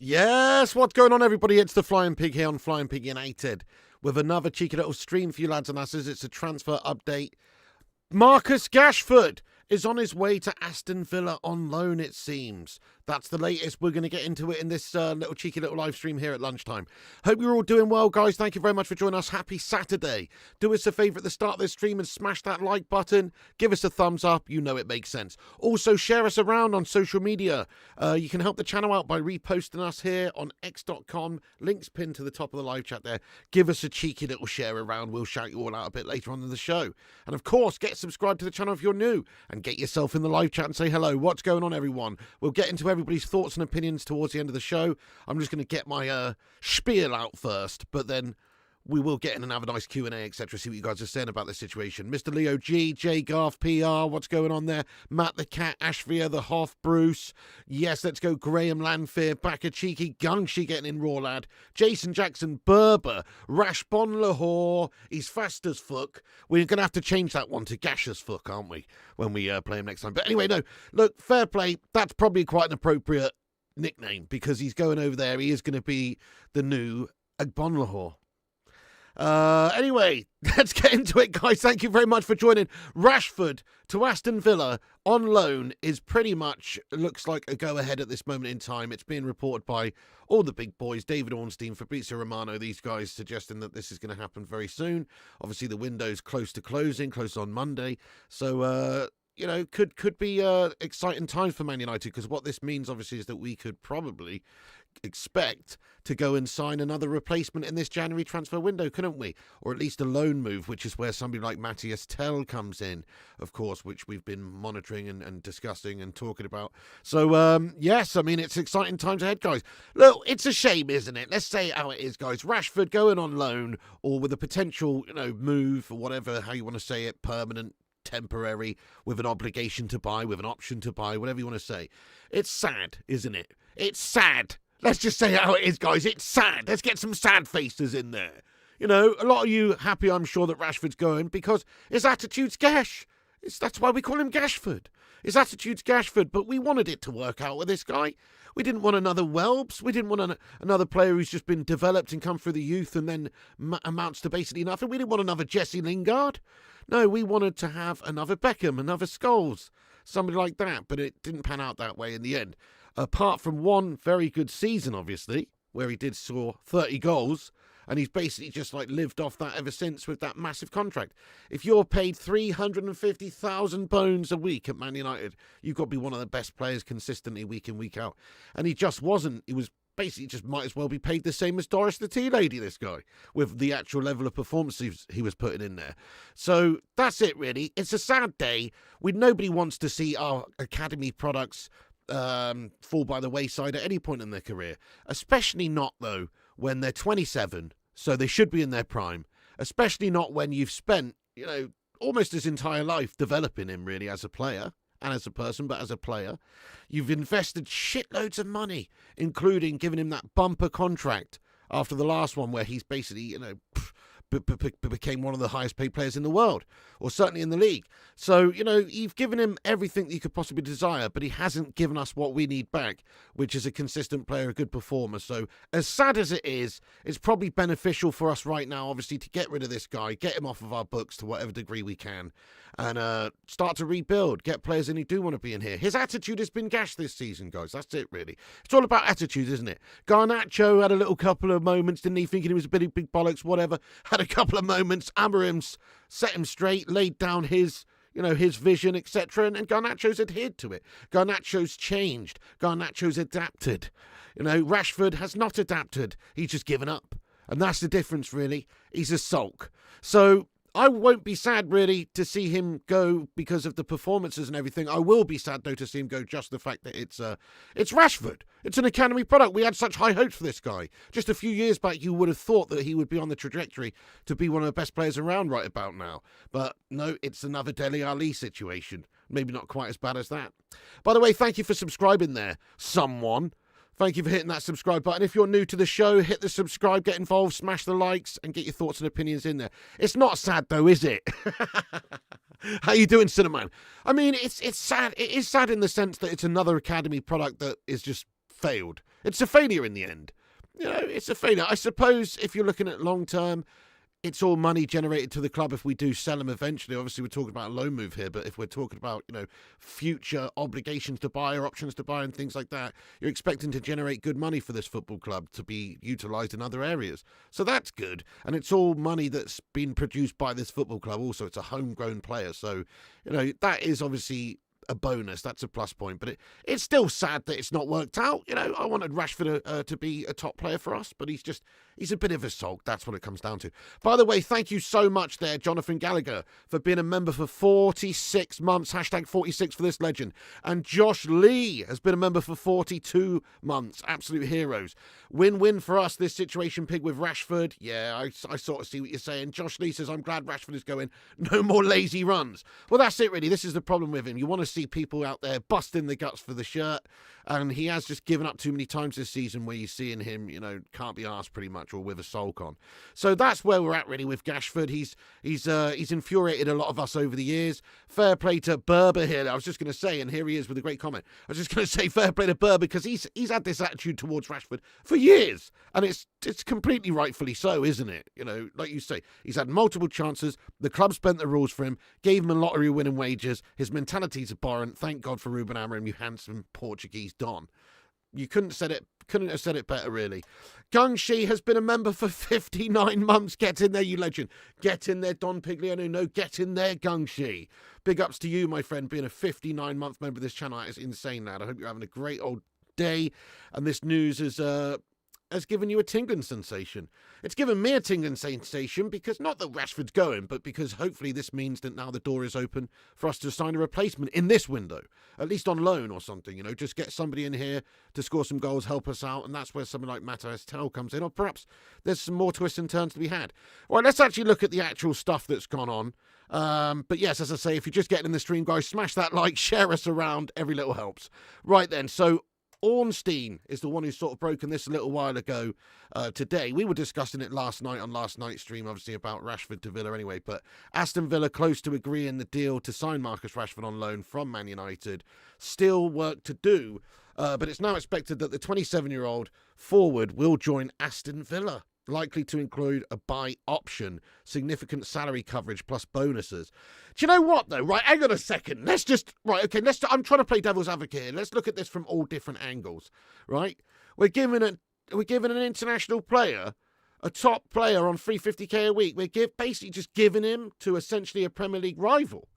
Yes, what's going on, everybody? It's the Flying Pig here on Flying Pig United with another cheeky little stream for you lads and lasses. It's a transfer update. Marcus Rashford is on his way to Aston Villa on loan, it seems. That's the latest. We're going to get into it in this little cheeky little live stream here at lunchtime. Hope you're all doing well, guys. Thank you very much for joining us. Happy Saturday. Do us a favour at the start of this stream and smash that like button. Give us a thumbs up. You know it makes sense. Also, share us around on social media. You can help the channel out by reposting us here on x.com. Links pinned to the top of the live chat there. Give us a cheeky little share around. We'll shout you all out a bit later on in the show. And of course, get subscribed to the channel if you're new and get yourself in the live chat and say hello. What's going on, everyone? We'll get into everybody's thoughts and opinions towards the end of the show. I'm just going to get my spiel out first, but then we will get in and have a nice Q&A, etc. See what you guys are saying about the situation. Mr. Leo G, J Garth PR, what's going on there? Matt the Cat, Ashvia, the Hoff, Bruce. Yes, let's go. Graham Lanfear, back a cheeky Gungshi getting in raw lad. Jason Jackson, Berber, Rashbon Lahore. He's fast as fuck. We're going to have to change that one to Gash as fuck, aren't we? When we play him next time. But anyway, no, look, fair play. That's probably quite an appropriate nickname because he's going over there. He is going to be the new Agbon Lahore. Anyway, let's get into it, guys. Thank you very much for joining. Rashford to Aston Villa on loan is pretty much, looks like a go-ahead at this moment in time. It's being reported by all the big boys, David Ornstein, Fabrizio Romano, these guys suggesting that this is going to happen very soon. Obviously, the window's close to closing, close on Monday. So, you know, could be exciting times for Man United, because what this means, obviously, is that we could probably expect to go and sign another replacement in this January transfer window, couldn't we? Or at least a loan move, which is where somebody like Mathys comes in, of course, which we've been monitoring and discussing and talking about. So, yes, I mean, it's exciting times ahead, guys. Look, it's a shame, isn't it? Let's say it how it is, guys. Rashford going on loan or with a potential, you know, move or whatever, how you want to say it, permanent, temporary, with an obligation to buy, with an option to buy, whatever you want to say. It's sad, isn't it? It's sad. Let's just say how it is, guys. It's sad. Let's get some sad faces in there. You know, a lot of you happy, I'm sure, that Rashford's going because his attitude's gash. That's why we call him Gashford. His attitude's Gashford, but we wanted it to work out with this guy. We didn't want another Welbs. We didn't want another player who's just been developed and come through the youth and then amounts to basically nothing. We didn't want another Jesse Lingard. No, we wanted to have another Beckham, another Scholes, somebody like that, but it didn't pan out that way in the end. Apart from one very good season, obviously, where he did score 30 goals, and he's basically just like lived off that ever since with that massive contract. If you're paid £350,000 a week at Man United, you've got to be one of the best players consistently week in, week out. And he just wasn't. He was basically just might as well be paid the same as Doris the Tea Lady, this guy, with the actual level of performance he was putting in there. So that's it, really. It's a sad day. Nobody wants to see our academy products fall by the wayside at any point in their career, especially not, though, when they're 27, so they should be in their prime, especially not when you've spent, you know, almost his entire life developing him, really, as a player and as a person, but as a player. You've invested shitloads of money, including giving him that bumper contract after the last one where he's basically, you know, became one of the highest paid players in the world, or certainly in the league. So, you know, you've given him everything that you could possibly desire, but he hasn't given us what we need back, which is a consistent player, a good performer. So as sad as it is, it's probably beneficial for us right now, obviously, to get rid of this guy, get him off of our books to whatever degree we can, and start to rebuild, get players in who do want to be in here. His attitude has been gashed this season, guys. That's it, really. It's all about attitude, isn't it? Garnacho had a little couple of moments, didn't he, thinking he was a big bollocks, whatever. Had a couple of moments. Amorim's set him straight, laid down his, you know, his vision, etc. And Garnacho's adhered to it. Garnacho's changed. Garnacho's adapted. You know, Rashford has not adapted. He's just given up. And that's the difference, really. He's a sulk. So I won't be sad, really, to see him go because of the performances and everything. I will be sad, though, to see him go just the fact that it's Rashford. It's an academy product. We had such high hopes for this guy. Just a few years back, you would have thought that he would be on the trajectory to be one of the best players around right about now. But no, it's another Dele Alli situation. Maybe not quite as bad as that. By the way, thank you for subscribing there, someone. Thank you for hitting that subscribe button. If you're new to the show, hit the subscribe, get involved, smash the likes, and get your thoughts and opinions in there. It's not sad, though, is it? How you doing, Cinnamon? I mean, it's sad. It is sad in the sense that it's another academy product that is just failed. It's a failure in the end. You know, it's a failure. I suppose if you're looking at long term, it's all money generated to the club if we do sell him eventually. Obviously, we're talking about a loan move here, but if we're talking about, you know, future obligations to buy or options to buy and things like that, you're expecting to generate good money for this football club to be utilised in other areas. So that's good. And it's all money that's been produced by this football club. Also, it's a homegrown player. So, you know, that is obviously a bonus. That's a plus point, but it's still sad that it's not worked out. You know, I wanted Rashford to be a top player for us, but he's a bit of a sulk. That's what it comes down to. By the way, thank you so much there, Jonathan Gallagher, for being a member for 46 months. Hashtag 46 for this legend. And Josh Lee has been a member for 42 months. Absolute heroes. Win-win for us, this situation, Pig, with Rashford. Yeah, I sort of see what you're saying. Josh Lee says, I'm glad Rashford is going. No more lazy runs. Well, that's it, really. This is the problem with him. You want to see people out there busting the guts for the shirt, and he has just given up too many times this season where you're seeing him, you know, can't be arsed pretty much, or with a sulk on. So that's where we're at, really, with Rashford. He's infuriated a lot of us over the years. Fair play to Berber here. I was just going to say, and here he is with a great comment. I was just going to say fair play to Berber because he's had this attitude towards Rashford for years, and it's completely rightfully so, isn't it? You know, like you say, he's had multiple chances. The club spent the rules for him, gave him a lottery winning wages. His mentality's abhorrent. Thank God for Ruben Amorim, you handsome Portuguese Don. You couldn't have said it better, really. Gung Shi has been a member for 59 months. Get in there, you legend. Get in there, Don Pigliano. No, get in there, Gung Shi. Big ups to you, my friend, being a 59-month member of this channel. That is insane, lad. I hope you're having a great old day. And this news has given you a tingling sensation. It's given me a tingling sensation because not that Rashford's going, but because hopefully this means that now the door is open for us to sign a replacement in this window, at least on loan or something, you know, just get somebody in here to score some goals, help us out, and that's where someone like Mathys comes in, or perhaps there's some more twists and turns to be had. All right, let's actually look at the actual stuff that's gone on. But yes, as I say, if you're just getting in the stream, guys, smash that like, share us around, every little helps. Right then, so Ornstein is the one who's sort of broken this a little while ago today. We were discussing it last night on last night's stream, obviously, about Rashford to Villa anyway. But Aston Villa close to agreeing the deal to sign Marcus Rashford on loan from Man United. Still work to do, but it's now expected that the 27-year-old forward will join Aston Villa, likely to include a buy option, significant salary coverage plus bonuses. Do you know what, though? Right, hang on a second. I'm trying to play devil's advocate here. Let's look at this from all different angles, right? We're giving an international player, a top player on $350K a week. We're basically just giving him to essentially a Premier League rival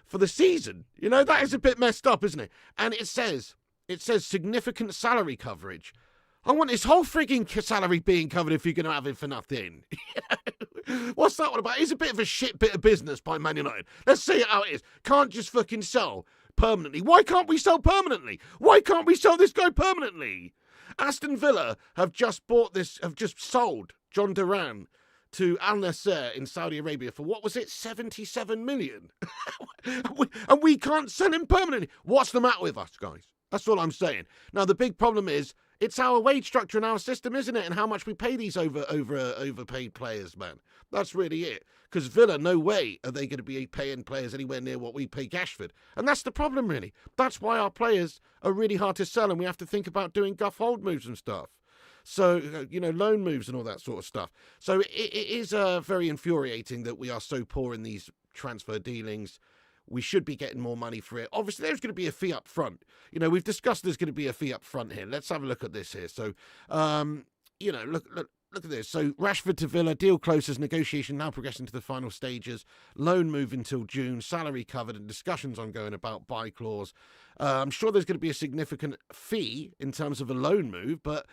for the season. You know, that is a bit messed up, isn't it? And it says significant salary coverage. I want his whole frigging salary being covered if you're going to have him for nothing. What's that one about? It's a bit of a shit bit of business by Man United. Let's see how it is. Can't just fucking sell permanently. Why can't we sell permanently? Why can't we sell this guy permanently? Aston Villa have just sold John Duran to Al Nasser in Saudi Arabia for, what was it, 77 million? and we can't sell him permanently. What's the matter with us, guys? That's all I'm saying. Now, the big problem is, it's our wage structure and our system, isn't it? And how much we pay these overpaid players, man. That's really it. Because Villa, no way are they going to be paying players anywhere near what we pay Rashford. And that's the problem, really. That's why our players are really hard to sell, and we have to think about doing guff hold moves and stuff. So, you know, loan moves and all that sort of stuff. So it is very infuriating that we are so poor in these transfer dealings. We should be getting more money for it. Obviously, there's going to be a fee up front. You know, we've discussed there's going to be a fee up front here. Let's have a look at this here. So, you know, look at this. So, Rashford to Villa, deal closes, negotiation now progressing to the final stages. Loan move until June, salary covered, and discussions ongoing about buy clause. I'm sure there's going to be a significant fee in terms of a loan move, but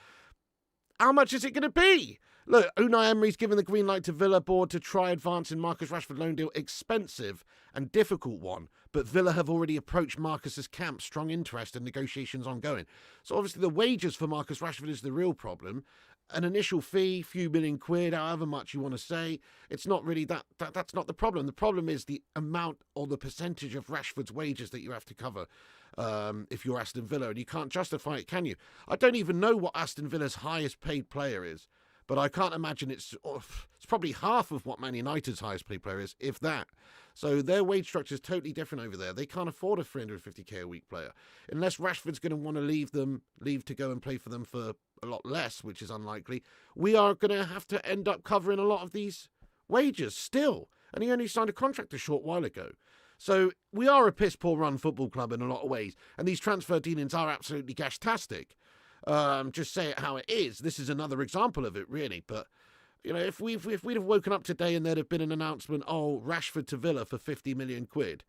how much is it going to be? Look, Unai Emery's given the green light to Villa board to try advancing Marcus Rashford loan deal. Expensive and difficult one, but Villa have already approached Marcus's camp. Strong interest and negotiations ongoing. So obviously the wages for Marcus Rashford is the real problem. An initial fee, few million quid, however much you want to say, it's not really that's not the problem. The problem is the amount or the percentage of Rashford's wages that you have to cover if you're Aston Villa, and you can't justify it, can you? I don't even know what Aston Villa's highest paid player is. But I can't imagine it's probably half of what Man United's highest paid player is, if that. So their wage structure is totally different over there. They can't afford a 350k a week player. Unless Rashford's going to want to leave to go and play for them for a lot less, which is unlikely, we are going to have to end up covering a lot of these wages still. And he only signed a contract a short while ago. So we are a piss-poor run football club in a lot of ways. And these transfer dealings are absolutely gash-tastic. Just say it how it is. This is another example of it, really. But, you know, if we'd have woken up today and there'd have been an announcement, oh, Rashford to Villa for 50 million quid,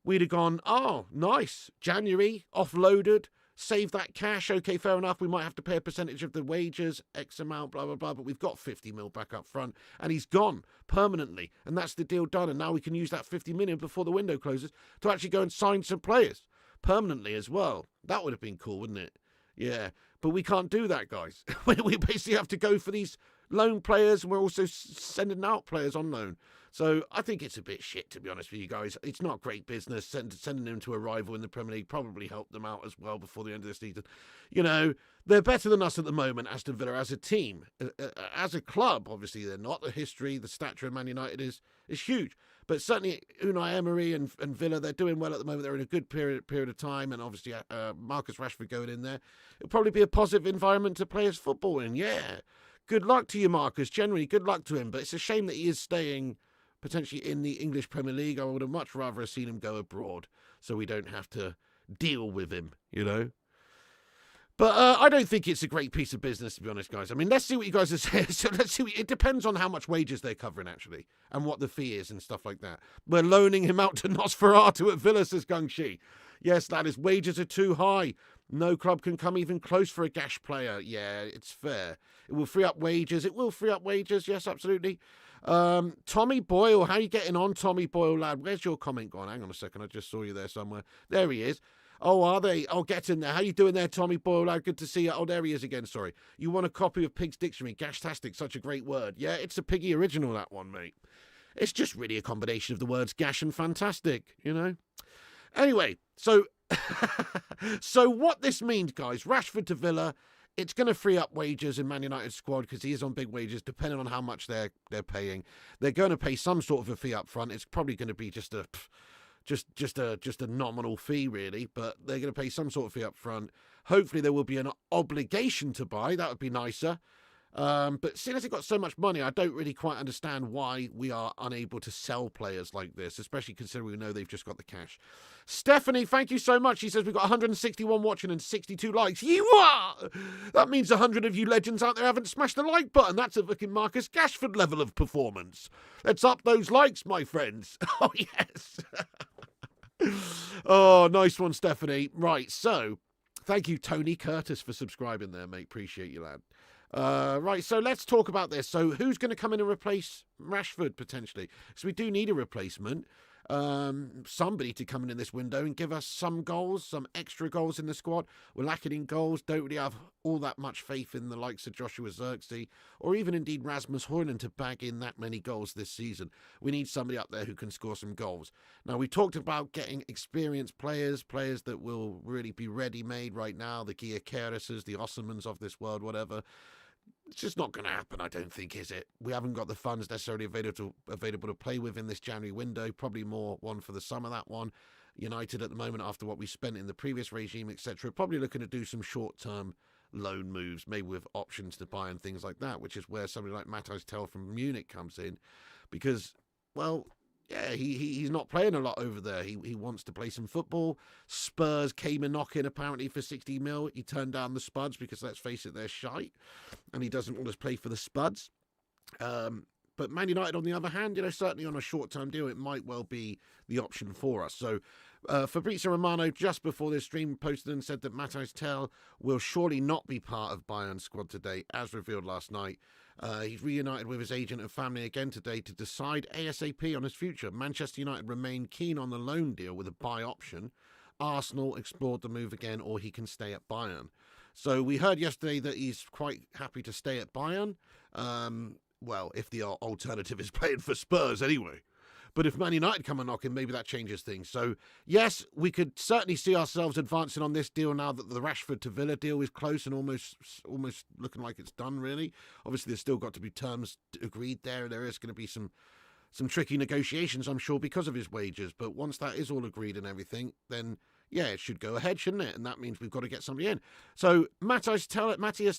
we'd have gone, oh, nice. January, offloaded, save that cash. Okay, fair enough. We might have to pay a percentage of the wages, X amount, blah, blah, blah. But we've got 50 mil back up front and he's gone permanently. And that's the deal done. And now we can use that 50 million before the window closes to actually go and sign some players permanently as well. That would have been cool, wouldn't it? Yeah, but we can't do that, guys. We basically have to go for these loan players, and we're also sending out players on loan. So I think it's a bit shit, to be honest with you guys. It's not great business. Sending them to a rival in the Premier League probably helped them out as well before the end of the season. You know, they're better than us at the moment, Aston Villa, as a team. As a club, obviously, they're not. The history, the stature of Man United is huge. But certainly Unai Emery and Villa, they're doing well at the moment. They're in a good period of time. And obviously Marcus Rashford going in there. It'll probably be a positive environment to play his football in. Yeah. Good luck to you, Marcus. Generally, good luck to him. But it's a shame that he is staying potentially in the English Premier League. I would have much rather seen him go abroad so we don't have to deal with him, you know. But I don't think it's a great piece of business, to be honest, guys. I mean, let's see what you guys are saying. So let's see. It depends on how much wages they're covering, actually, and what the fee is and stuff like that. We're loaning him out to Nosferatu at Villa, says Gung Shi. Yes, that is. Wages are too high. No club can come even close for a gash player. Yeah, it's fair. It will free up wages. It will free up wages. Yes, absolutely. Tommy Boyle, how you getting on, Tommy Boyle, lad? Where's your comment gone? Hang on a second. I just saw you there somewhere. There he is. Oh, are they? Oh, get in there. How you doing there, Tommy Boyle, lad? Good to see you. Oh, there he is again. Sorry. You want a copy of Pig's Dictionary? Gash-tastic, such a great word. Yeah, it's a Piggy original, that one, mate. It's just really a combination of the words gash and fantastic, you know? Anyway, so so what this means, guys, Rashford to Villa, it's going to free up wages in Man United's squad because he is on big wages, depending on how much they're paying. They're going to pay some sort of a fee up front. It's probably going to be just a nominal fee, really, but they're going to pay some sort of fee up front. Hopefully there will be an obligation to buy. That would be nicer. But seeing as they've got so much money, I don't really quite understand why we are unable to sell players like this, especially considering we know they've just got the cash. Stephanie, thank you so much. She says we've got 161 watching and 62 likes. You are! That means 100 of you legends out there haven't smashed the like button. That's a fucking Marcus Rashford level of performance. Let's up those likes, my friends. Oh, yes. Oh, nice one, Stephanie. Right, so thank you, Tony Curtis, for subscribing there, mate. Appreciate you, lad. Right, so let's talk about this. So who's going to come in and replace Rashford, potentially? So we do need a replacement. Somebody to come in this window and give us some goals, some extra goals in the squad. We're lacking in goals. Don't really have all that much faith in the likes of Joshua Zirkzee or even indeed Rasmus Højlund to bag in that many goals this season. We need somebody up there who can score some goals. Now, we talked about getting experienced players that will really be ready-made right now, the Gyökereses, the Ossimans of this world, whatever. It's just not going to happen, I don't think, is it? We haven't got the funds necessarily available to play with in this January window. Probably more one for the summer, that one. United at the moment, after what we spent in the previous regime, etc., probably looking to do some short-term loan moves, maybe with options to buy and things like that, which is where somebody like Mathys from Munich comes in. Because, well, yeah, he's not playing a lot over there. He wants to play some football. Spurs came a knock-in apparently for 60 mil. He turned down the Spuds because, let's face it, they're shite. And he doesn't want to play for the Spuds. But Man United, on the other hand, certainly on a short-term deal, it might well be the option for us. So Fabrizio Romano, just before this stream, posted and said that Mathys Tel will surely not be part of Bayern's squad today, as revealed last night. He's reunited with his agent and family again today to decide ASAP on his future. Manchester United remain keen on the loan deal with a buy option. Arsenal explored the move again, or he can stay at Bayern. So we heard yesterday that he's quite happy to stay at Bayern. Well, if the alternative is playing for Spurs anyway. But if Man United come and knock him, maybe that changes things. So, yes, we could certainly see ourselves advancing on this deal now that the Rashford to Villa deal is close and almost looking like it's done, really. Obviously, there's still got to be terms agreed there. There is going to be some tricky negotiations, I'm sure, because of his wages. But once that is all agreed and everything, then, yeah, it should go ahead, shouldn't it? And that means we've got to get somebody in. So Mathys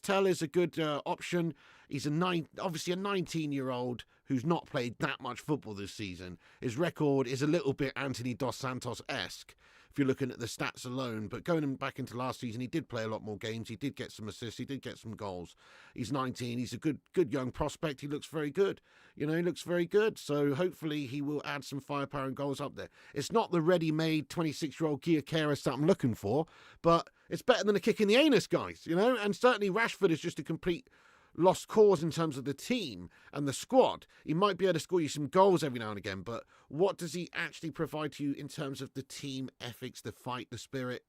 Tel is a good option. He's obviously a 19-year-old who's not played that much football this season. His record is a little bit Anthony Dos Santos-esque, if you're looking at the stats alone. But going back into last season, he did play a lot more games. He did get some assists. He did get some goals. He's 19. He's a good young prospect. He looks very good. He looks very good. So hopefully he will add some firepower and goals up there. It's not the ready-made 26-year-old Gyökeres that I'm looking for, but it's better than a kick in the anus, guys, And certainly Rashford is just a complete lost cause in terms of the team and the squad. He might be able to score you some goals every now and again, but what does he actually provide to you in terms of the team ethics, the fight, the spirit?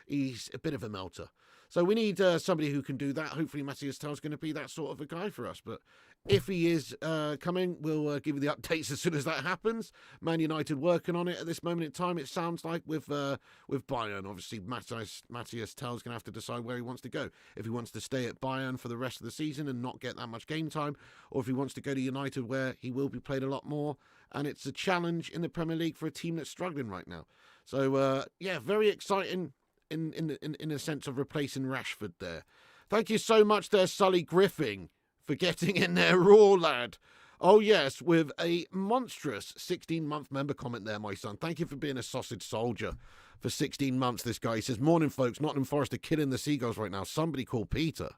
He's a bit of a melter. So we need somebody who can do that. Hopefully Mathys Tel is going to be that sort of a guy for us. But if he is coming, we'll give you the updates as soon as that happens. Man United working on it at this moment in time, it sounds like, with Bayern. Obviously, Mathys Tel is going to have to decide where he wants to go. If he wants to stay at Bayern for the rest of the season and not get that much game time, or if he wants to go to United where he will be played a lot more. And it's a challenge in the Premier League for a team that's struggling right now. So, yeah, very exciting in a sense of replacing Rashford there. Thank you so much there, Sully Griffin, for getting in there raw, lad. Oh, yes, with a monstrous 16-month member comment there, my son. Thank you for being a sausage soldier for 16 months, this guy. He says, morning, folks. Nottingham Forest are killing the Seagulls right now. Somebody call Peter.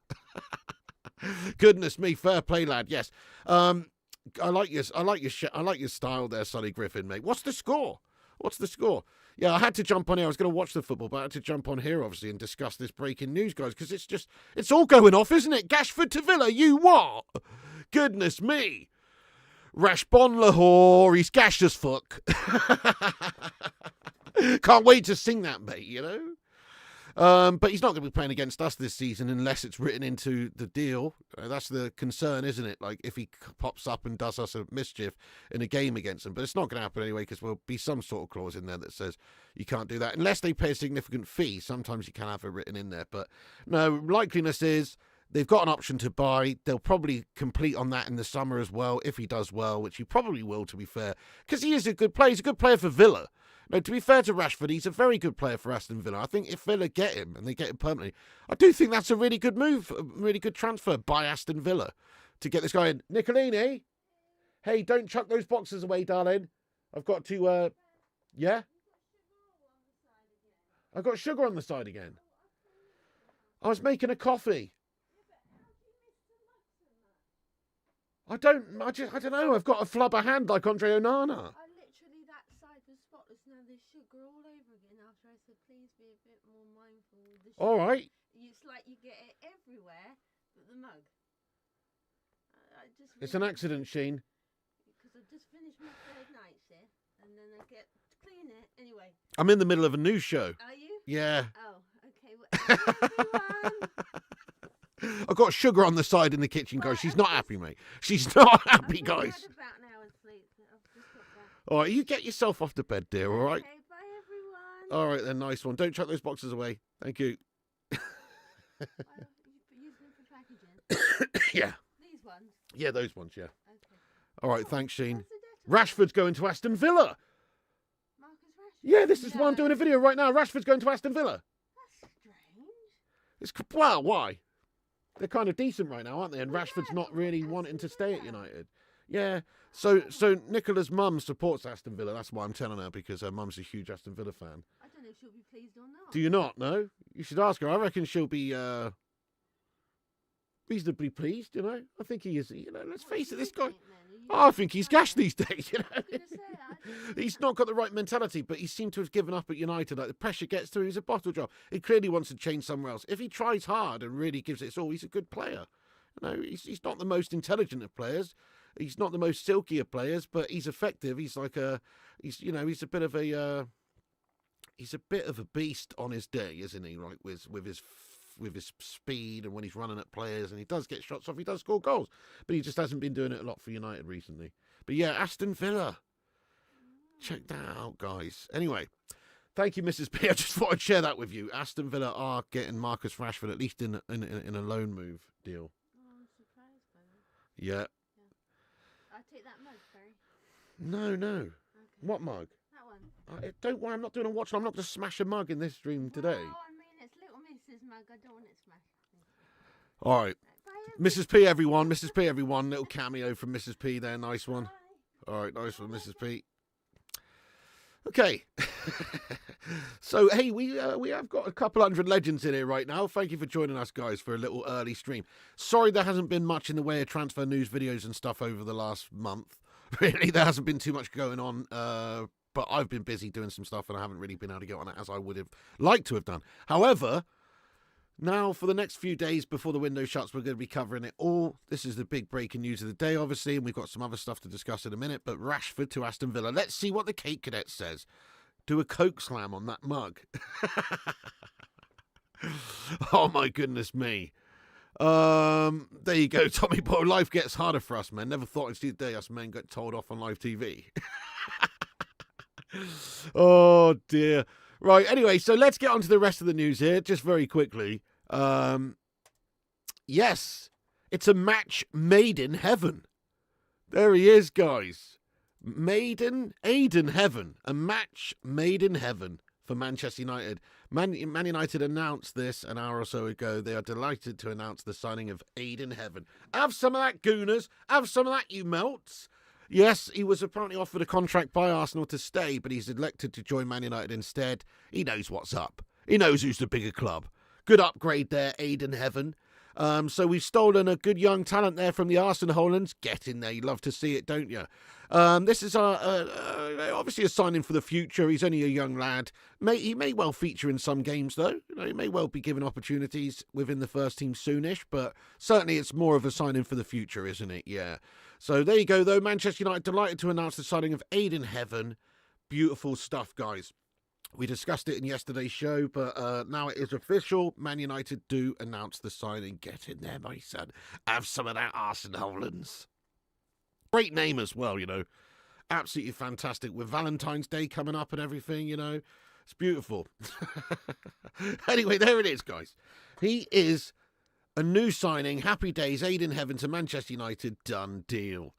Goodness me, fair play, lad. Yes. I like your style there, Sully Griffin, mate. What's the score? Yeah, I had to jump on here. I was going to watch the football, but I had to jump on here, obviously, and discuss this breaking news, guys, because it's all going off, isn't it? Rashford to Villa, you what? Goodness me. Rashbon Lahore, he's gash as fuck. Can't wait to sing that, mate, But he's not going to be playing against us this season unless it's written into the deal. That's the concern, isn't it? Like, if he pops up and does us a mischief in a game against them. But it's not going to happen anyway, because there'll be some sort of clause in there that says you can't do that. Unless they pay a significant fee. Sometimes you can have it written in there. But no, likeliness is they've got an option to buy. They'll probably complete on that in the summer as well, if he does well, which he probably will, to be fair. Because he is a good player. He's a good player for Villa. No, to be fair to Rashford, he's a very good player for Aston Villa. I think if Villa get him, and they get him permanently, I do think that's a really good move, a really good transfer by Aston Villa to get this guy in. Nicolini, hey, don't chuck those boxes away, darling. I've got to, yeah? I've got sugar on the side again. I was making a coffee. I don't know. I've got a flubber hand like Andre Onana. Now there's sugar all over again after I said please be a bit more mindful with the sugar. All right. It's like you get it everywhere but the mug. It's an accident, Sheen. Because I just finished my third night shift and then I get to clean it. Anyway. I'm in the middle of a news show. Are you? Yeah. Oh, okay. Well, everyone. I've got sugar on the side in the kitchen, guys. She's not happy, mate. She's not happy, guys. I've had about an hour's sleep. I've just got that. All right, you get yourself off to bed, dear, all right? Okay, bye, everyone. All right, then, nice one. Don't chuck those boxes away. Thank you. You use them for packaging? Yeah. These ones? Yeah, those ones, yeah. Okay. All right, thanks, Sheen. What's the Rashford's going to Aston Villa. Marcus Rashford? Yeah, this is why I'm doing a video right now. Rashford's going to Aston Villa. That's strange. Well, why? They're kind of decent right now, aren't they? And Rashford's not really wanting to stay at United. Yeah. So Nicola's mum supports Aston Villa. That's why I'm telling her, because her mum's a huge Aston Villa fan. I don't know if she'll be pleased or not. Do you not? No? You should ask her. I reckon she'll be reasonably pleased, I think he is. Let's face it, this guy... I think he's gashed these days, you know. I was gonna say, I didn't He's think not got the right mentality, but he seemed to have given up at United. Like, the pressure gets to him. He's a bottle job. He clearly wants to change somewhere else. If he tries hard and really gives it his all, he's a good player. You know, he's not the most intelligent of players. He's not the most silky of players, but he's effective. He's a bit of a beast on his day, isn't he? Like with his speed and when he's running at players, and he does get shots off. He does score goals, but he just hasn't been doing it a lot for United recently. But yeah, Aston Villa. Check that out, guys. Anyway, thank you, Mrs. P. I just thought I'd share that with you. Aston Villa are getting Marcus Rashford, at least in a loan move deal. Oh, I'm surprised by that. Yeah. I take that mug, sorry. No. Okay. What mug? That one. Don't worry, I'm not doing a watch. I'm not going to smash a mug in this stream today. Well, I mean, it's Little Mrs. mug. I don't want it smashed. All right. Bye, Mrs. P, everyone. Mrs. P, everyone. Little cameo from Mrs. P there. Nice one. Bye. All right, nice one, Mrs. P. Okay. So, hey, we have got a couple hundred legends in here right now. Thank you for joining us, guys, for a little early stream. Sorry there hasn't been much in the way of transfer news videos and stuff over the last month. Really, there hasn't been too much going on, but I've been busy doing some stuff and I haven't really been able to get on it as I would have liked to have done. However, now for the next few days before the window shuts, we're going to be covering it all. This is the big breaking news of the day, obviously, and we've got some other stuff to discuss in a minute, but Rashford to Aston Villa. Let's see what the Cape Cadet says. Do a Coke slam on that mug. Oh, my goodness me. There you go, Tommy Boy. Life gets harder for us, man. Never thought I'd see the day us men get told off on live TV. Oh, dear. Right, anyway, so let's get on to the rest of the news here, just very quickly. Yes, it's a match made in heaven. There he is, guys. Aiden heaven. A match made in heaven for Manchester United. Man United announced this an hour or so ago. They are delighted to announce the signing of Aiden heaven. Have some of that, Gooners. Have some of that, you melts. Yes, he was apparently offered a contract by Arsenal to stay, but he's elected to join Man United instead. He knows what's up. He knows who's the bigger club. Good upgrade there, Aiden heaven. So we've stolen a good young talent there from the Arsenal Hollands. Get in there. You love to see it, don't you? This is obviously a signing for the future. He's only a young lad. He may well feature in some games, though. You know, he may well be given opportunities within the first team soonish, but certainly it's more of a signing for the future, isn't it? Yeah. So there you go, though. Manchester United delighted to announce the signing of Aiden heaven. Beautiful stuff, guys. We discussed it in yesterday's show, but now it is official. Man United do announce the signing. Get in there, my son. Have some of that Arsenal Hollands. Great name as well, you know. Absolutely fantastic. With Valentine's Day coming up and everything, you know. It's beautiful. Anyway, there it is, guys. He is a new signing. Happy days. Aiden heaven to Manchester United. Done deal.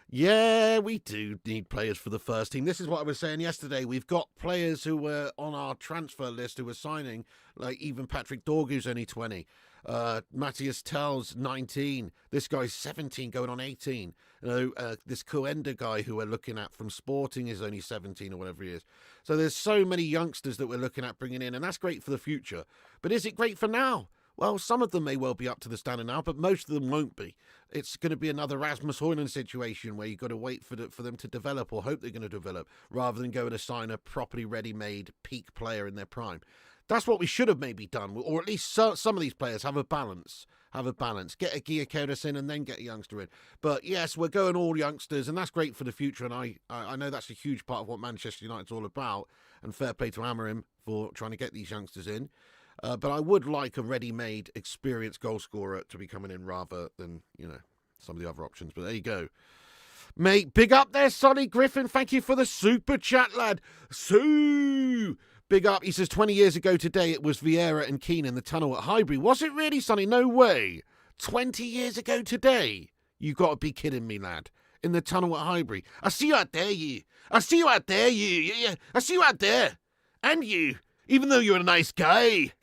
Yeah, we do need players for the first team. This is what I was saying yesterday. We've got players who were on our transfer list who were signing, like even Patrick Dorgu's only 20. Mathys Tell's 19. This guy's 17 going on 18. You know, this Coenda guy who we're looking at from Sporting is only 17 or whatever he is. So there's so many youngsters that we're looking at bringing in, and that's great for the future. But is it great for now? Well, some of them may well be up to the standard now, but most of them won't be. It's going to be another Rasmus Højlund situation where you've got to wait for them to develop or hope they're going to develop rather than going to sign a properly ready-made peak player in their prime. That's what we should have maybe done, or at least some of these players have a balance. Get a Gyökeres in and then get a youngster in. But yes, we're going all youngsters, and that's great for the future, and I know that's a huge part of what Manchester United's all about, and fair play to Amorim for trying to get these youngsters in. But I would like a ready-made, experienced goalscorer to be coming in rather than, you know, some of the other options. But there you go. Mate, big up there, Sonny Griffin. Thank you for the super chat, lad. Sue! Big up. He says 20 years ago today it was Vieira and Keane in the tunnel at Highbury. Was it really, Sonny? No way. 20 years ago today? You got to be kidding me, lad. In the tunnel at Highbury. I see you out there, you. I see you out there, you. Yeah. I see you out there. And you. Even though you're a nice guy.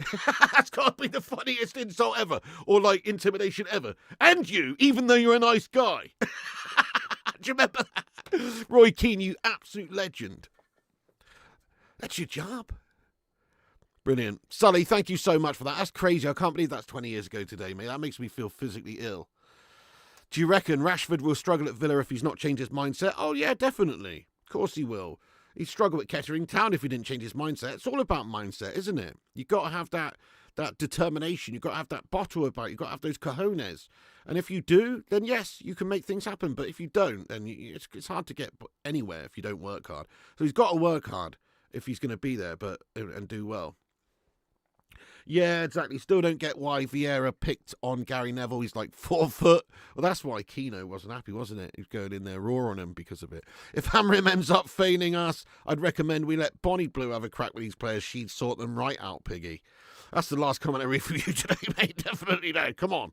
That's got to be the funniest insult ever. Or, like, intimidation ever. And you, even though you're a nice guy. Do you remember that? Roy Keane, you absolute legend. That's your job. Brilliant. Sully, thank you so much for that. That's crazy. I can't believe that's 20 years ago today, mate. That makes me feel physically ill. Do you reckon Rashford will struggle at Villa if he's not changed his mindset? Oh, yeah, definitely. Of course he will. He'd struggle at Kettering Town if he didn't change his mindset. It's all about mindset, isn't it? You've got to have that determination. You've got to have that bottle about it. You've got to have those cojones. And if you do, then yes, you can make things happen. But if you don't, then it's hard to get anywhere if you don't work hard. So he's got to work hard if he's going to be there and do well. Yeah, exactly. Still don't get why Vieira picked on Gary Neville. He's like 4 foot. Well, that's why Keno wasn't happy, wasn't it? He was going in there raw on him because of it. If Hamrim ends up feigning us, I'd recommend we let Bonnie Blue have a crack with these players. She'd sort them right out, Piggy. That's the last comment I read from you today, mate. Definitely no. Come on.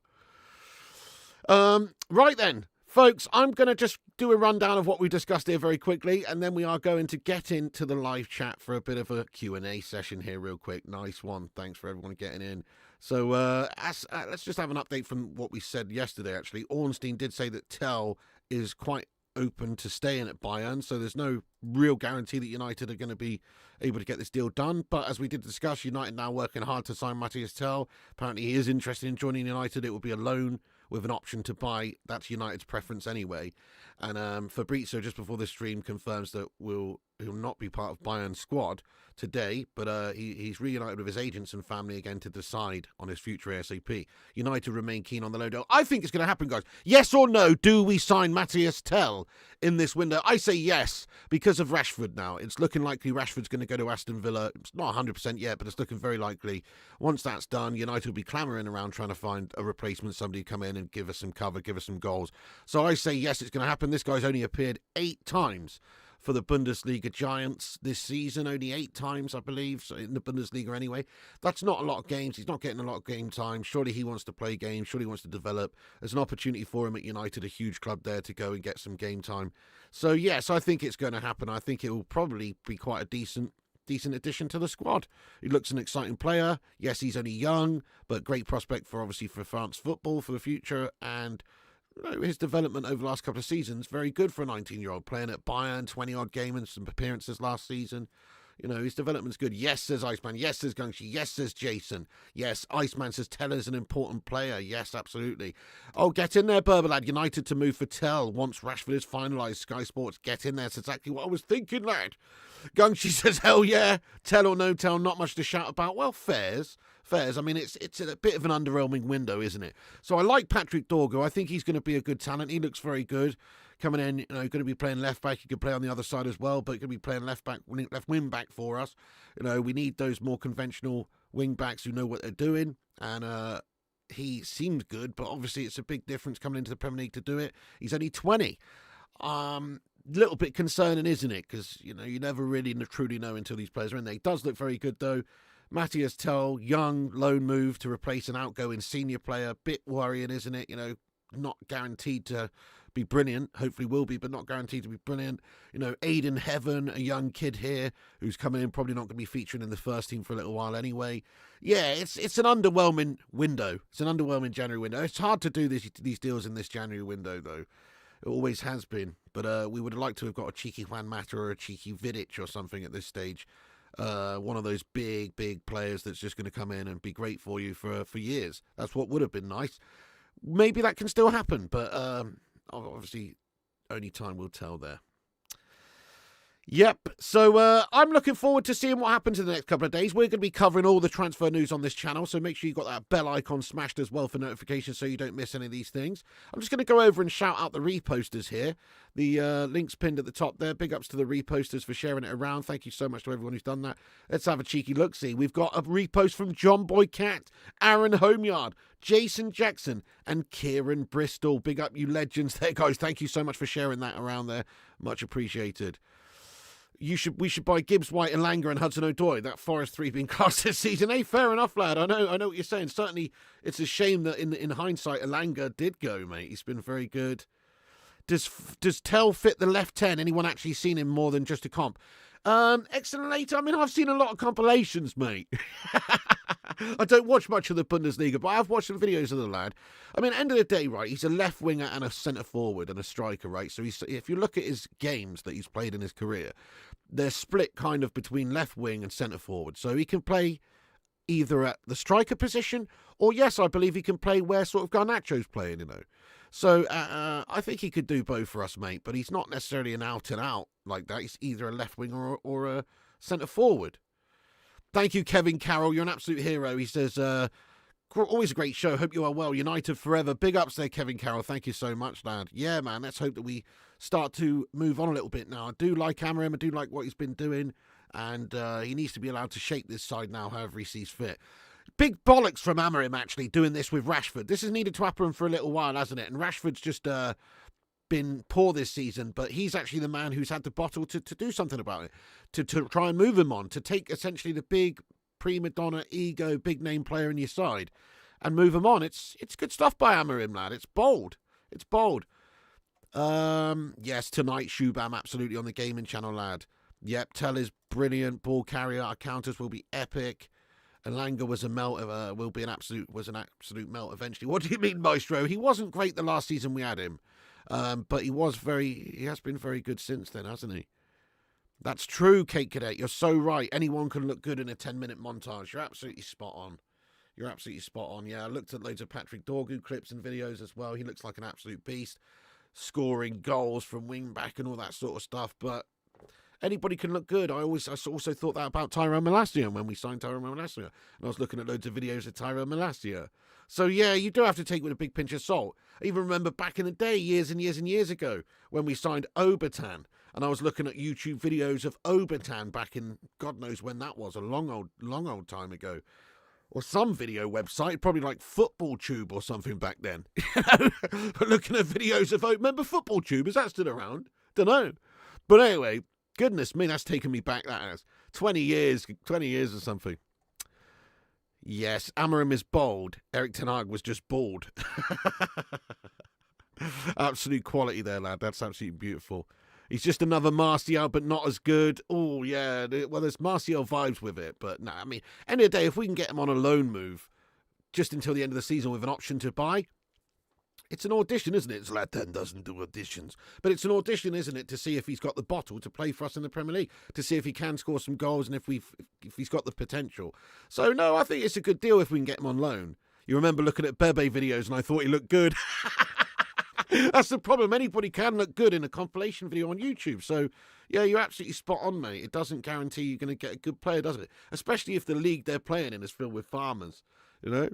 Right then. Folks, I'm going to just do a rundown of what we discussed here very quickly, and then we are going to get into the live chat for a bit of a Q&A session here real quick. Nice one. Thanks for everyone getting in. So let's just have an update from what we said yesterday, actually. Ornstein did say that Tell is quite open to staying at Bayern, so there's no real guarantee that United are going to be able to get this deal done. But as we did discuss, United now working hard to sign Mathys Tell. Apparently he is interested in joining United. It will be a loan with an option to buy. That's United's preference anyway. And Fabrizio, just before the stream, confirms that he'll not be part of Bayern's squad today, but he's reunited with his agents and family again to decide on his future ASAP. United remain keen on the loan deal. I think it's going to happen, guys. Yes or no, do we sign Mathys Tell in this window? I say yes, because of Rashford now. It's looking likely Rashford's going to go to Aston Villa. It's not 100% yet, but it's looking very likely. Once that's done, United will be clamouring around trying to find a replacement, somebody to come in and give us some cover, give us some goals. So I say yes, it's going to happen. This guy's only appeared 8 times for the Bundesliga Giants this season, only 8 times, I believe, so in the Bundesliga anyway. That's not a lot of games. He's not getting a lot of game time. Surely he wants to play games. Surely he wants to develop. There's an opportunity for him at United, a huge club there, to go and get some game time. So, yes, I think it's going to happen. I think it will probably be quite a decent addition to the squad. He looks an exciting player. Yes, he's only young, but great prospect for France football for the future, and his development over the last couple of seasons, very good for a 19-year-old playing at Bayern, 20-odd games and some appearances last season. His development's good. Yes, says Iceman. Yes, says Gungshi. Yes, says Jason. Yes, Iceman says Teller's an important player. Yes, absolutely. Oh, get in there, Berbalad. United to move for Tell once Rashford is finalised. Sky Sports, get in there. That's exactly what I was thinking, lad. Gungshi says, hell yeah. Tell or no Tell, not much to shout about. Well, fairs. I mean, it's a bit of an underwhelming window, isn't it? So I like Patrick Dorgu. I think he's going to be a good talent. He looks very good. Coming in, going to be playing left back. He could play on the other side as well, but he could be playing left wing back for us. We need those more conventional wing backs who know what they're doing. And he seems good, but obviously it's a big difference coming into the Premier League to do it. He's only 20. Little bit concerning, isn't it? Because you never really truly know until these players are in there. He does look very good though. Mathys Tell, young loan move to replace an outgoing senior player. Bit worrying, isn't it? Not guaranteed to be brilliant. Hopefully will be, but not guaranteed to be brilliant. Aiden Heaven, a young kid here who's coming in, probably not going to be featuring in the first team for a little while anyway. Yeah, it's an underwhelming window. It's an underwhelming January window. It's hard to do these deals in this January window, though. It always has been. But we would have liked to have got a cheeky Juan Mata or a cheeky Vidic or something at this stage. One of those big players that's just going to come in and be great for you for years. That's what would have been nice. Maybe that can still happen, but obviously only time will tell there. Yep, so I'm looking forward to seeing what happens in the next couple of days. We're going to be covering all the transfer news on this channel, so make sure you've got that bell icon smashed as well for notifications so you don't miss any of these things. I'm just going to go over and shout out the reposters here. The link's pinned at the top there. Big ups to the reposters for sharing it around. Thank you so much to everyone who's done that. Let's have a cheeky look-see. We've got a repost from John Boy Cat, Aaron Homeyard, Jason Jackson, and Kieran Bristol. Big up you legends there, guys. Thank you so much for sharing that around there. Much appreciated. We should buy Gibbs, White, Elanga, and Hudson-Odoi. That Forest 3 being cast this season. Hey, fair enough, lad. I know what you're saying. Certainly, it's a shame that in hindsight, Elanga did go, mate. He's been very good. Does Tell fit the left 10? Anyone actually seen him more than just a comp? Excellent later. I mean, I've seen a lot of compilations, mate. I don't watch much of the Bundesliga, but I've watched some videos of the lad. I mean, end of the day, right, he's a left winger and a centre forward and a striker, right? So if you look at his games that he's played in his career, they're split kind of between left wing and centre forward. So he can play either at the striker position or, yes, I believe he can play where sort of Garnacho's playing, So I think he could do both for us, mate. But he's not necessarily an out and out like that. He's either a left wing or a centre forward. Thank you, Kevin Carroll. You're an absolute hero. He says, always a great show. Hope you are well. United forever. Big ups there, Kevin Carroll. Thank you so much, lad. Yeah, man. Let's hope that we start to move on a little bit now. I do like Amorim. I do like what he's been doing. And he needs to be allowed to shape this side now however he sees fit. Big bollocks from Amorim, actually, doing this with Rashford. This has needed to happen for a little while, hasn't it? And Rashford's just been poor this season, but he's actually the man who's had the bottle to do something about it, to try and move him on, to take essentially the big prima donna, ego, big name player in your side and move him on. It's good stuff by Amorim, lad. It's bold. It's bold. Yes, tonight, Shubham, absolutely on the gaming channel, lad. Yep, Tell is brilliant. Ball carrier, our counters will be epic. Elanga was a melt. Was an absolute melt eventually. What do you mean, Maestro? He wasn't great the last season we had him, but he has been very good since then, hasn't he? That's true, Kate Cadet. You're so right. Anyone can look good in a 10-minute montage. You're absolutely spot on. You're absolutely spot on. Yeah, I looked at loads of Patrick Dorgu clips and videos as well. He looks like an absolute beast, scoring goals from wing back and all that sort of stuff. But anybody can look good. I also thought that about Tyrone Malacia when we signed Tyrone Malacia. And I was looking at loads of videos of Tyrone Malacia. So, yeah, you do have to take it with a big pinch of salt. I even remember back in the day, years and years and years ago, when we signed Obertan. And I was looking at YouTube videos of Obertan back in, God knows when that was, a long old time ago. Or some video website, probably like Football Tube or something back then. Looking at videos of, remember Football Tube? Is that still around? Don't know. But anyway, goodness me, that's taken me back, that has. 20 years or something. Yes, Amorim is bold. Eric Ten Hag was just bald. Absolute quality there, lad. That's absolutely beautiful. He's just another Martial, but not as good. Oh, yeah. Well, there's Martial vibes with it. But, no, I mean, end of the day, if we can get him on a loan move just until the end of the season with an option to buy, it's an audition, isn't it? Zlatan doesn't do auditions. But it's an audition, isn't it, to see if he's got the bottle to play for us in the Premier League, to see if he can score some goals and if he's got the potential. So, no, I think it's a good deal if we can get him on loan. You remember looking at Bebe videos and I thought he looked good. That's the problem. Anybody can look good in a compilation video on YouTube. So, yeah, you're absolutely spot on, mate. It doesn't guarantee you're going to get a good player, does it? Especially if the league they're playing in is filled with farmers, you know?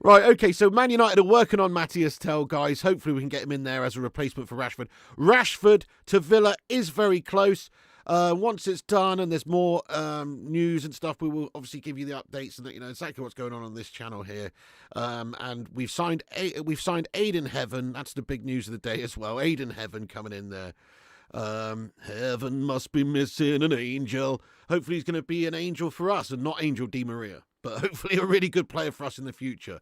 Right, okay, so Man United are working on Mathys Tell, guys. Hopefully we can get him in there as a replacement for Rashford. Rashford to Villa is very close. Once it's done and there's more news and stuff, we will obviously give you the updates and let you know exactly what's going on this channel here. And we've signed Aiden Heaven. That's the big news of the day as well. Aiden Heaven coming in there. Heaven must be missing an angel. Hopefully he's going to be an angel for us and not Angel Di Maria. But hopefully a really good player for us in the future.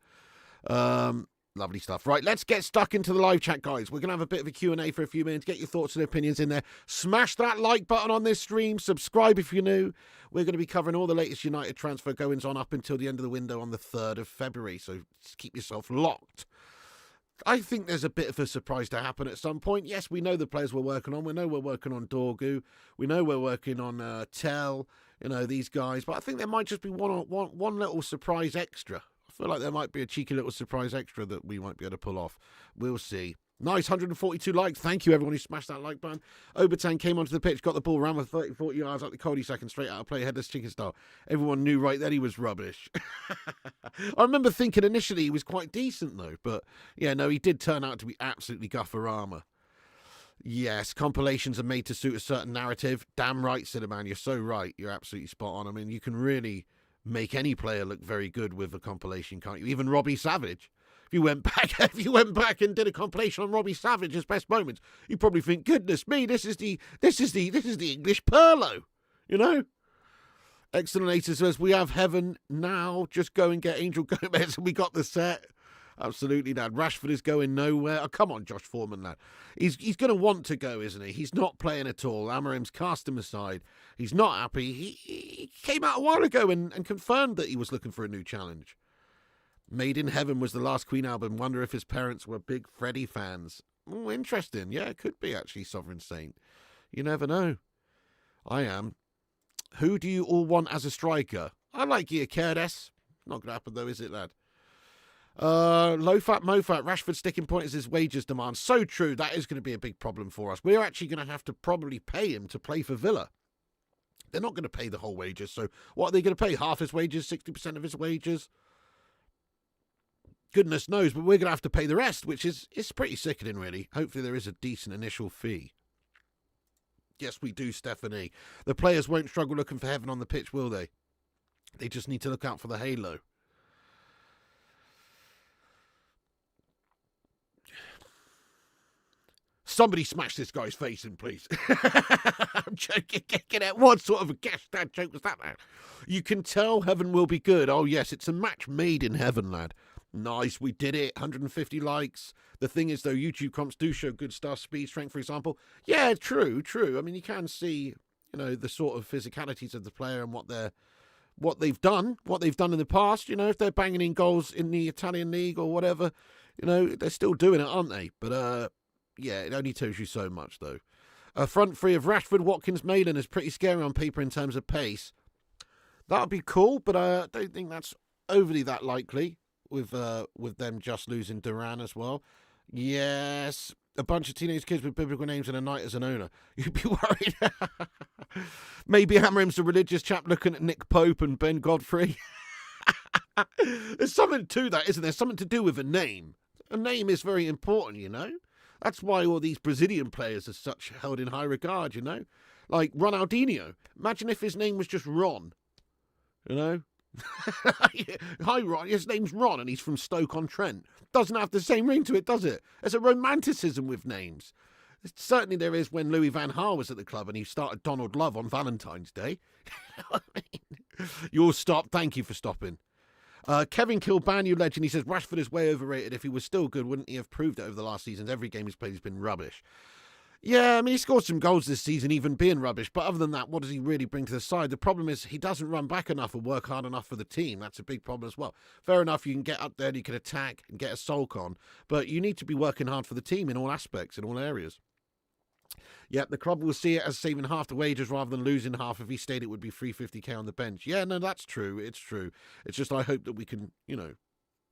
Lovely stuff. Right, let's get stuck into the live chat, guys. We're going to have a bit of a Q&A for a few minutes. Get your thoughts and opinions in there. Smash that like button on this stream. Subscribe if you're new. We're going to be covering all the latest United transfer goings on up until the end of the window on the 3rd of February. So keep yourself locked. I think there's a bit of a surprise to happen at some point. Yes, we know the players we're working on. We know we're working on Dorgu. We know we're working on Tell, these guys. But I think there might just be one little surprise extra. I feel like there might be a cheeky little surprise extra that we might be able to pull off. We'll see. Nice, 142 likes. Thank you, everyone who smashed that like button. Obertan came onto the pitch, got the ball, ran with 30, 40 yards up the cul-de-sac and straight out of play, headless chicken style. Everyone knew right then he was rubbish. I remember thinking initially he was quite decent, though. But, yeah, no, he did turn out to be absolutely guffarama. Yes, compilations are made to suit a certain narrative. Damn right, Cinnamon. You're so right. You're absolutely spot on. I mean, you can really make any player look very good with a compilation, can't you? Even Robbie Savage. If you went back and did a compilation on Robbie Savage's best moments, you'd probably think, goodness me, this is the English Perlo, Excellent says, we have Heaven now. Just go and get Angel Gomez and we got the set. Absolutely, lad. Rashford is going nowhere. Oh, come on, Josh Foreman, lad. He's going to want to go, isn't he? He's not playing at all. Amorim's cast him aside. He's not happy. He came out a while ago and confirmed that he was looking for a new challenge. Made in Heaven was the last Queen album. Wonder if his parents were big Freddie fans. Oh, interesting. Yeah, it could be, actually, Sovereign Saint. You never know. I am. Who do you all want as a striker? I like Gyökeres. Not going to happen, though, is it, lad? Low fat, mo fat. Rashford's sticking point is his wages demand. So true. That is going to be a big problem for us. We're actually going to have to probably pay him to play for Villa. They're not going to pay the whole wages. So what are they going to pay? Half his wages, 60% of his wages? Goodness knows, but we're going to have to pay the rest, which is pretty sickening, really. Hopefully there is a decent initial fee. Yes, we do, Stephanie. The players won't struggle looking for heaven on the pitch, will they? They just need to look out for the halo. Somebody smash this guy's face in, please. I'm joking. What sort of a gashtag joke was that, man? You can tell heaven will be good. Oh, yes, it's a match made in heaven, lad. Nice, we did it. 150 likes. The thing is, though, YouTube comps do show good stuff. Speed, strength, for example. Yeah, true. I mean, you can see, the sort of physicalities of the player and what they've done in the past. If they're banging in goals in the Italian league or whatever, they're still doing it, aren't they? But, yeah, it only tells you so much, though. A front three of Rashford, Watkins, Malin is pretty scary on paper in terms of pace. That would be cool, but I don't think that's overly that likely with them just losing Duran as well. Yes, a bunch of teenage kids with biblical names and a knight as an owner. You'd be worried. Maybe Hammerim's a religious chap looking at Nick Pope and Ben Godfrey. There's something to that, isn't there? Something to do with a name. A name is very important, That's why all these Brazilian players are such held in high regard, Like Ronaldinho. Imagine if his name was just Ron, Hi, Ron. His name's Ron and he's from Stoke-on-Trent. Doesn't have the same ring to it, does it? There's a romanticism with names. Certainly there is when Louis van Gaal was at the club and he started Donald Love on Valentine's Day. You'll stop. Thank you for stopping. Kevin Kilban, you legend, he says, Rashford is way overrated. If he was still good, wouldn't he have proved it over the last seasons? Every game he's played has been rubbish. Yeah, I mean, he scored some goals this season, even being rubbish. But other than that, what does he really bring to the side? The problem is he doesn't run back enough or work hard enough for the team. That's a big problem as well. Fair enough, you can get up there and you can attack and get a sulk on. But you need to be working hard for the team in all aspects, in all areas. Yep, the club will see it as saving half the wages rather than losing half. If he stayed, it would be 350k on the bench. Yeah, no, that's true. It's true. It's just I hope that we can,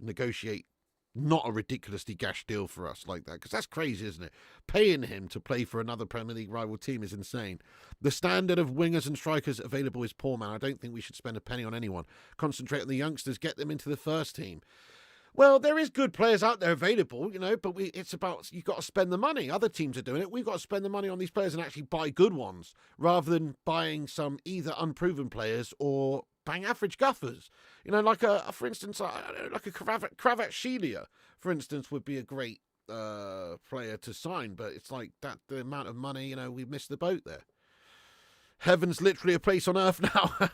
negotiate not a ridiculously gash deal for us like that, because that's crazy, isn't it? Paying him to play for another Premier League rival team is insane. The standard of wingers and strikers available is poor, man. I don't think we should spend a penny on anyone. Concentrate on the youngsters, get them into the first team. Well, there is good players out there available, but it's about, you've got to spend the money. Other teams are doing it. We've got to spend the money on these players and actually buy good ones rather than buying some either unproven players or bang average guffers. For instance, like a Kvaratskhelia, for instance, would be a great player to sign, but it's like that, the amount of money, we've missed the boat there. Heaven's literally a place on earth now.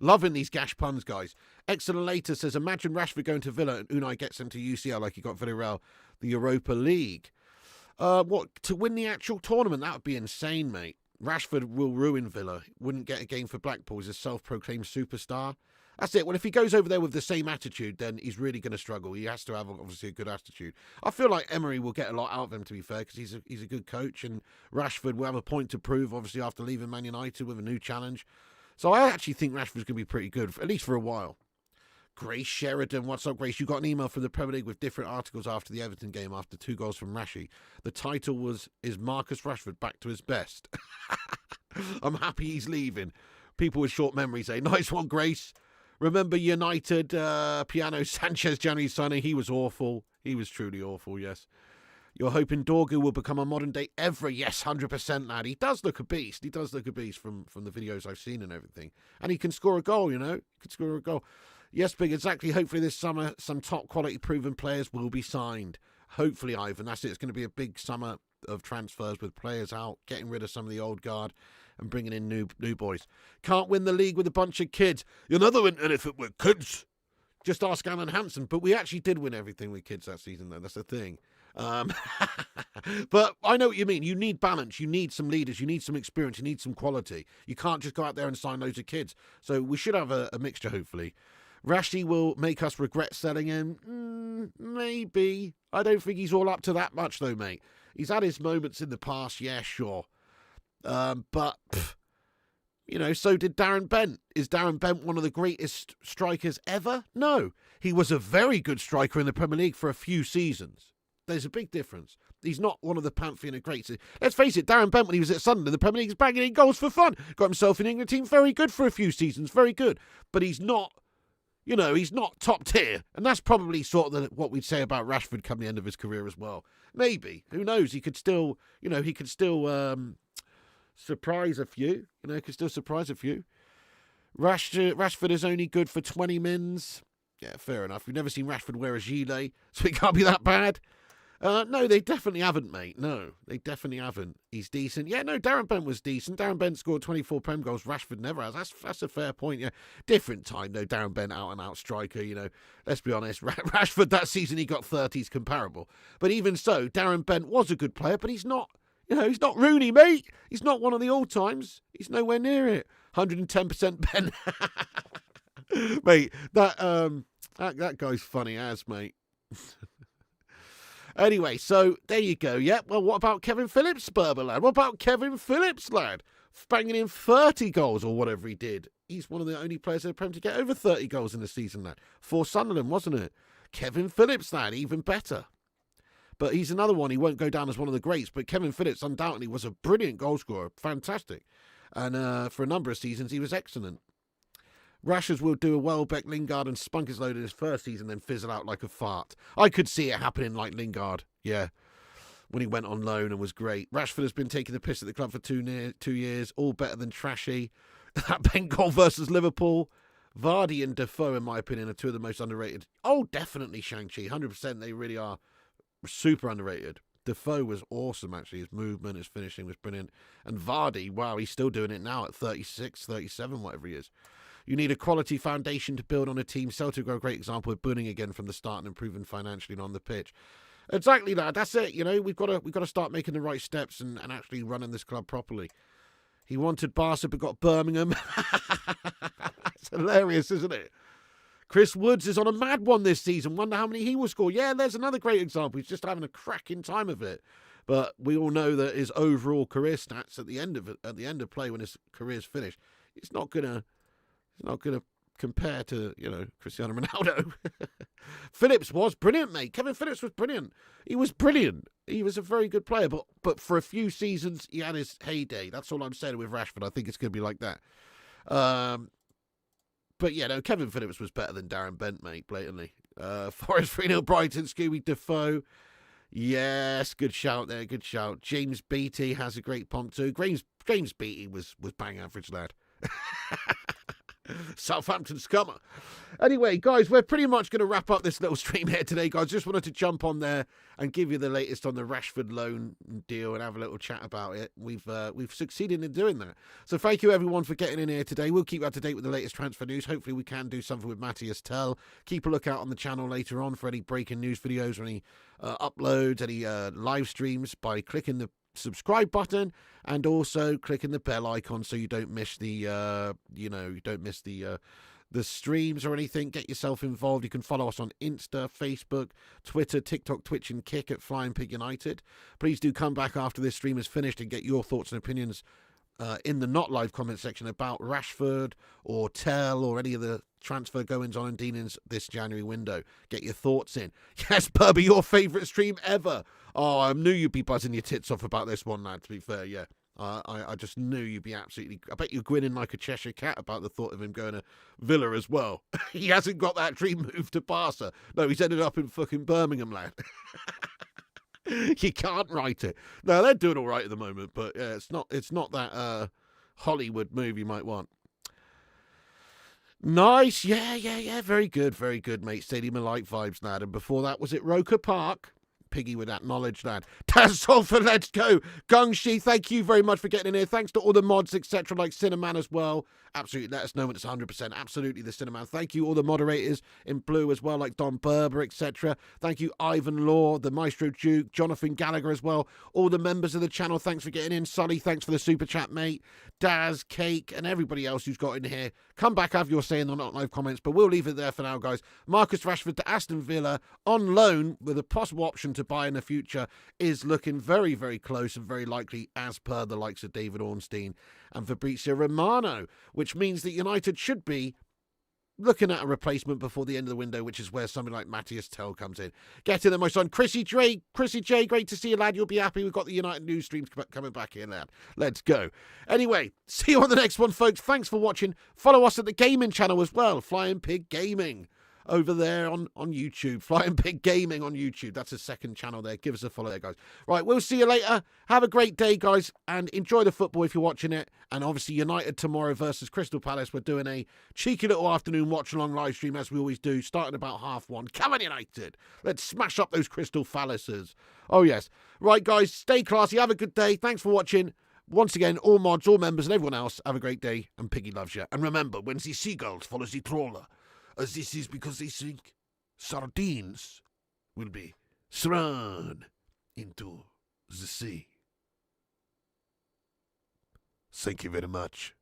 Loving these gash puns, guys. Excellent later says, imagine Rashford going to Villa and Unai gets him to UCL like he got Villarreal, the Europa League. To win the actual tournament? That would be insane, mate. Rashford will ruin Villa. Wouldn't get a game for Blackpool. He's a self-proclaimed superstar. That's it. Well, if he goes over there with the same attitude, then he's really going to struggle. He has to have, obviously, a good attitude. I feel like Emery will get a lot out of him, to be fair, because he's a good coach, and Rashford will have a point to prove, obviously, after leaving Man United with a new challenge. So I actually think Rashford's going to be pretty good, at least for a while. Grace Sheridan, what's up, Grace? You got an email from the Premier League with different articles after the Everton game, after 2 goals from Rashi. The title was, Is Marcus Rashford Back to His Best? I'm happy he's leaving. People with short memories say, nice one, Grace. Remember United, Piano Sanchez, January signing? He was awful. He was truly awful, yes. You're hoping Dorgu will become a modern-day Evra? Yes, 100%, lad. He does look a beast. He does look a beast from the videos I've seen and everything. And he can score a goal, He can score a goal. Yes, Big, exactly. Hopefully this summer, some top-quality proven players will be signed. Hopefully, Ivan. That's it. It's going to be a big summer of transfers with players out, getting rid of some of the old guard and bringing in new boys. Can't win the league with a bunch of kids. You never win anything with kids. Just ask Alan Hansen. But we actually did win everything with kids that season, though. That's the thing. But I know what you mean. You need balance. You need some leaders. You need some experience. You need some quality. You can't just go out there and sign loads of kids. So we should have a mixture, hopefully. Rashi will make us regret selling him. Maybe. I don't think he's all up to that much, though, mate. He's had his moments in the past. Yeah, sure. But So did Darren Bent. Is Darren Bent one of the greatest strikers ever? No. He was a very good striker in the Premier League for a few seasons. There's a big difference. He's not one of the pantheon of greats. Let's face it, Darren Bent, when he was at Sunderland, the Premier League, was banging in goals for fun. Got himself in the England team, very good for a few seasons, very good. But he's not, he's not top tier. And that's probably sort of what we'd say about Rashford come the end of his career as well. Maybe. Who knows? He could still, surprise a few. Could still surprise a few. Rashford is only good for 20 mins. Yeah, fair enough. We've never seen Rashford wear a gilet, so it can't be that bad. No, they definitely haven't, mate. No, they definitely haven't. He's decent. Yeah, no, Darren Bent was decent. Darren Bent scored 24 Prem goals. Rashford never has. That's a fair point, yeah. Different time, though. Darren Bent, out-and-out striker, Let's be honest. Rashford, that season, he got 30s comparable. But even so, Darren Bent was a good player, but he's not, he's not Rooney, mate. He's not one of the all-times. He's nowhere near it. 110% Ben. Mate, that guy's funny as, mate. Anyway, so there you go. Yeah, well, what about Kevin Phillips, Berber lad? What about Kevin Phillips, lad? Banging in 30 goals or whatever he did. He's one of the only players in the Prem to get over 30 goals in the season, lad. For Sunderland, wasn't it? Kevin Phillips, lad, even better. But he's another one. He won't go down as one of the greats. But Kevin Phillips undoubtedly was a brilliant goal scorer. Fantastic. And for a number of seasons, he was excellent. Rashers will do a Welbeck, Lingard and spunk his load in his first season, then fizzle out like a fart. I could see it happening like Lingard, yeah, when he went on loan and was great. Rashford has been taking the piss at the club for 2 years, all better than trashy. That Bent goal versus Liverpool. Vardy and Defoe, in my opinion, are two of the most underrated. Oh, definitely Shang-Chi, 100%. They really are super underrated. Defoe was awesome, actually. His movement, his finishing was brilliant. And Vardy, wow, he's still doing it now at 36, 37, whatever he is. You need a quality foundation to build on a team. Celtic are a great example of winning again from the start and improving financially and on the pitch. Exactly that. That's it. We've got to start making the right steps and actually running this club properly. He wanted Barca but got Birmingham. That's hilarious, isn't it? Chris Woods is on a mad one this season. Wonder how many he will score. Yeah, there's another great example. He's just having a cracking time of it. But we all know that his overall career stats at the end of play when his career's finished, it's not gonna compare to, Cristiano Ronaldo. Phillips was brilliant, mate. Kevin Phillips was brilliant. He was brilliant. He was a very good player, but for a few seasons, he had his heyday. That's all I'm saying with Rashford. I think it's going to be like that. But, yeah, no, Kevin Phillips was better than Darren Bent, mate, blatantly. Forest 3-0 Brighton, Scooby Defoe. Yes, good shout there, good shout. James Beattie has a great pomp too. James Beattie was bang average, lad. Southampton scummer. Anyway, guys, we're pretty much going to wrap up this little stream here today, guys. Just wanted to jump on there and give you the latest on the Rashford loan deal and have a little chat about it. We've succeeded in doing that. So thank you, everyone, for getting in here today. We'll keep you up to date with the latest transfer news. Hopefully we can do something with Mathys Tell. Keep a lookout on the channel later on for any breaking news videos or any uploads, any live streams by clicking the subscribe button and also clicking the bell icon so you don't miss the the streams or anything. Get yourself involved. You can follow us on Insta, Facebook, Twitter, TikTok, Twitch and Kick at Flying Pig United. Please do come back after this stream is finished and get your thoughts and opinions in the not live comment section about Rashford or Tell or any of the transfer goings on and dealings this January window. Get your thoughts in. Yes, Burby, your favourite stream ever. Oh, I knew you'd be buzzing your tits off about this one, lad, to be fair, yeah. I just knew you'd be absolutely... I bet you're grinning like a Cheshire cat about the thought of him going to Villa as well. He hasn't got that dream move to Barca. No, he's ended up in fucking Birmingham, lad. You can't write it. No, they're doing all right at the moment, but yeah, it's not that Hollywood move you might want. Nice, yeah, very good, mate. Stadium of Light vibes, lad. And before that, was it Roker Park? Piggy with that knowledge, lad. That's all for Let's Go. Gungshi, thank you very much for getting in here. Thanks to all the mods, etc., like Cinnamon as well. absolutely let us know when it's 100%. Absolutely the Cinnamon. Thank you all the moderators in blue as well, like Don Berber, etc. Thank you Ivan Law, the Maestro Duke, Jonathan Gallagher as well. All the members of the channel, thanks for getting in. Sully, thanks for the super chat, mate. Daz, Cake, and everybody else who's got in here. Come back, have your say in the not live comments, but we'll leave it there for now, guys. Marcus Rashford to Aston Villa on loan with a possible option to buy in the future is looking very, very close and very likely, as per the likes of David Ornstein and Fabrizio Romano, which means that United should be looking at a replacement before the end of the window, which is where something like Mathys Tell comes in. Get in there, my son. Chrissy J, great to see you, lad. You'll be happy. We've got the United news streams coming back here, lad. Let's go. Anyway, see you on the next one, folks. Thanks for watching. Follow us at the gaming channel as well, Flying Pig Gaming. Over there on YouTube. Flying Pig Gaming on YouTube. That's a second channel there. Give us a follow there, guys. Right, we'll see you later. Have a great day, guys, and enjoy the football if you're watching it. And obviously, United tomorrow versus Crystal Palace. We're doing a cheeky little afternoon watch-along live stream, as we always do, starting about 1:30. Come on, United. Let's smash up those Crystal Palaces. Oh, yes. Right, guys, stay classy. Have a good day. Thanks for watching. Once again, all mods, all members, and everyone else, have a great day. And Piggy loves you. And remember, when the seagulls follow the trawler, as this is because they think sardines will be thrown into the sea. Thank you very much.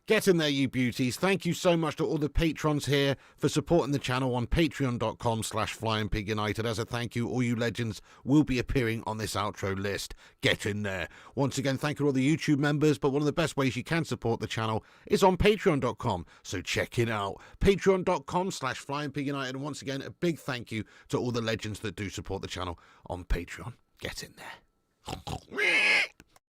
Get in there, you beauties. Thank you so much to all the patrons here for supporting the channel on patreon.com/FlyingPigUnited. As a thank you, all you legends will be appearing on this outro list. Get in there. Once again, thank you to all the YouTube members, but one of the best ways you can support the channel is on patreon.com, so check it out. Patreon.com/FlyingPigUnited. And once again, a big thank you to all the legends that do support the channel on Patreon. Get in there.